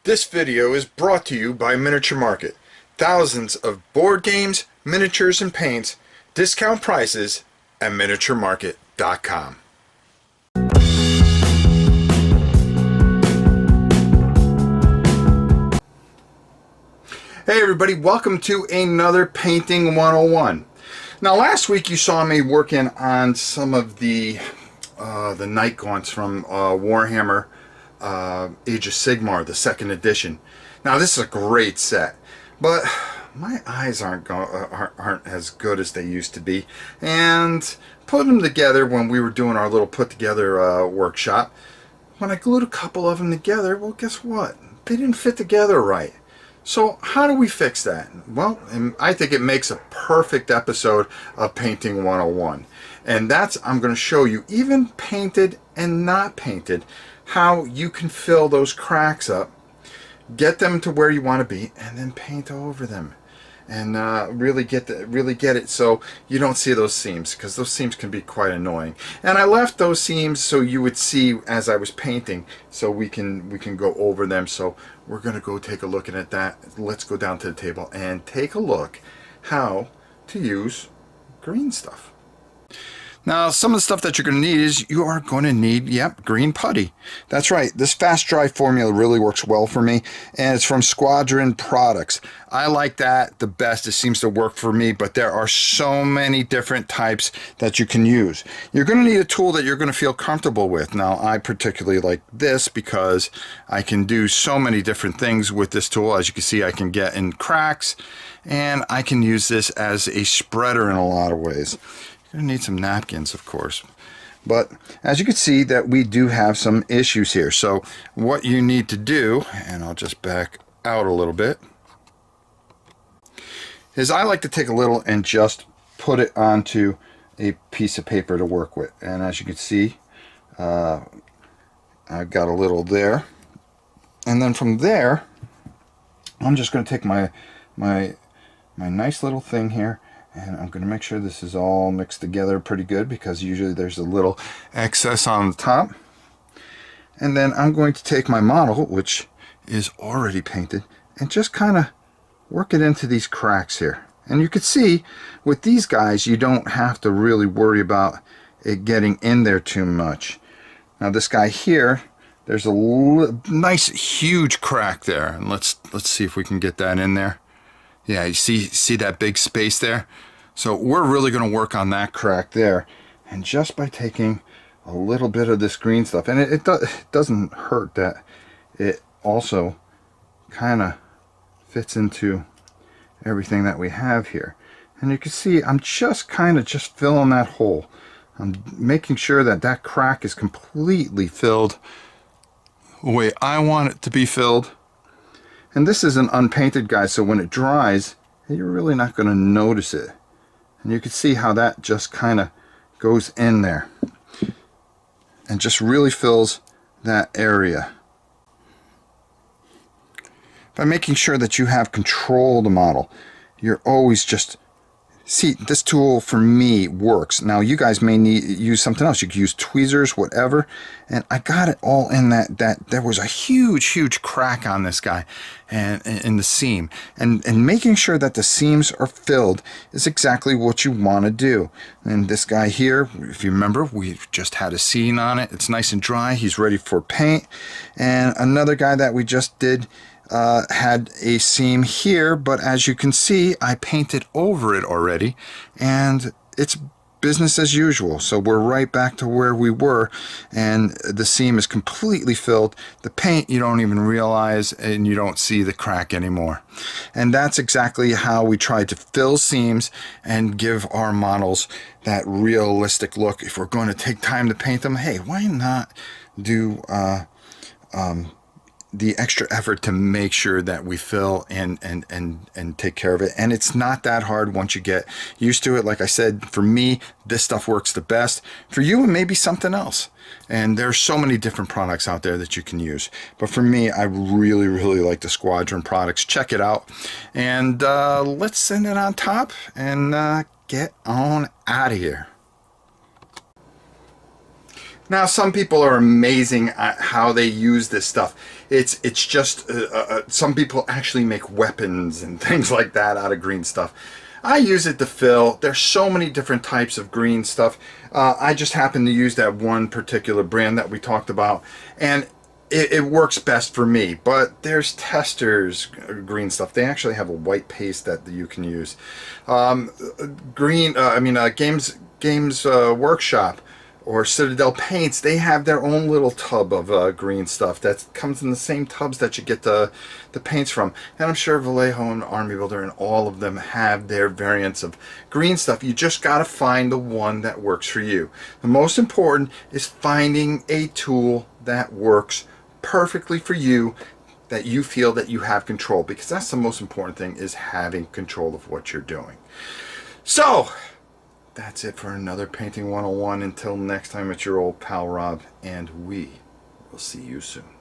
This video is brought to you by Miniature Market. Thousands of board games, miniatures, and paints, discount prices at miniaturemarket.com. Hey everybody, welcome to another Painting 101. Now last week you saw me working on some of the night gaunts from Warhammer Age of Sigmar, the second edition. Now this is a great set, but my eyes aren't as good as they used to be, and put them together when we were doing our little put together workshop. When I glued a couple of them together, well, guess what? They didn't fit together right. So how do we fix that? Well, I think it makes a perfect episode of Painting 101. And that's, I'm going to show you, even painted and not painted, how you can fill those cracks up, get them to where you want to be, and then paint over them. And really get it so you don't see those seams, because those seams can be quite annoying. And I left those seams so you would see as I was painting, so we can go over them. So we're going to go take a look at that. Let's go down to the table and take a look how to use green stuff. Now, some of the stuff that you're going to need is you are going to need, green putty. That's right. This fast dry formula really works well for me, and it's from Squadron Products. I like that the best. It seems to work for me, but there are so many different types that you can use. You're going to need a tool that you're going to feel comfortable with. Now, I particularly like this because I can do so many different things with this tool. As you can see, I can get in cracks, and I can use this as a spreader in a lot of ways. Gonna need some napkins, of course, but as you can see that we do have some issues here. So what you need to do, and I'll just back out a little bit, is I like to take a little and just put it onto a piece of paper to work with. And as you can see, I've got a little there, and then from there I'm just going to take my nice little thing here, and I'm going to make sure this is all mixed together pretty good, because usually there's a little excess on the top. And then I'm going to take my model, which is already painted, and just kind of work it into these cracks here. And you can see with these guys you don't have to really worry about it getting in there too much. Now this guy here, there's a nice huge crack there, and let's see if we can get that in there. Yeah, you see that big space there? So we're really going to work on that crack there. And just by taking a little bit of this green stuff, and it doesn't hurt that it also kind of fits into everything that we have here. And you can see I'm just kind of just filling that hole. I'm making sure that that crack is completely filled the way I want it to be filled. And this is an unpainted guy, so when it dries, you're really not going to notice it. And you can see how that just kind of goes in there and just really fills that area. By making sure that you have control of the model, you're always just... See, this tool for me works. Now you guys may use something else. You could use tweezers, whatever. And I got it all in that there was a huge crack on this guy and in the seam. And making sure that the seams are filled is exactly what you want to do. And this guy here, if you remember, we just had a seam on it. It's nice and dry. He's ready for paint. And another guy that we just did had a seam here, but as you can see, I painted over it already, and it's business as usual. So we're right back to where we were, and the seam is completely filled. The paint you don't even realize, and you don't see the crack anymore. And that's exactly how we try to fill seams and give our models that realistic look. If we're going to take time to paint them, hey, why not do the extra effort to make sure that we fill and take care of it. And it's not that hard once you get used to it. Like I said, for me, this stuff works the best. For you, it may be something else. And there's so many different products out there that you can use. But for me, I really like the Squadron products. Check it out. And let's send it on top and get on out of here. Now, some people are amazing at how they use this stuff. It's just some people actually make weapons and things like that out of green stuff. I use it to fill. There's so many different types of green stuff. I just happen to use that one particular brand that we talked about, and it works best for me. But there's Testers green stuff. They actually have a white paste that you can use. Games Workshop or Citadel Paints, they have their own little tub of green stuff that comes in the same tubs that you get the paints from. And I'm sure Vallejo and Army Builder and all of them have their variants of green stuff. You just got to find the one that works for you. The most important is finding a tool that works perfectly for you, that you feel that you have control, because that's the most important thing, is having control of what you're doing. So that's it for another Painting 101. Until next time, it's your old pal Rob, and we will see you soon.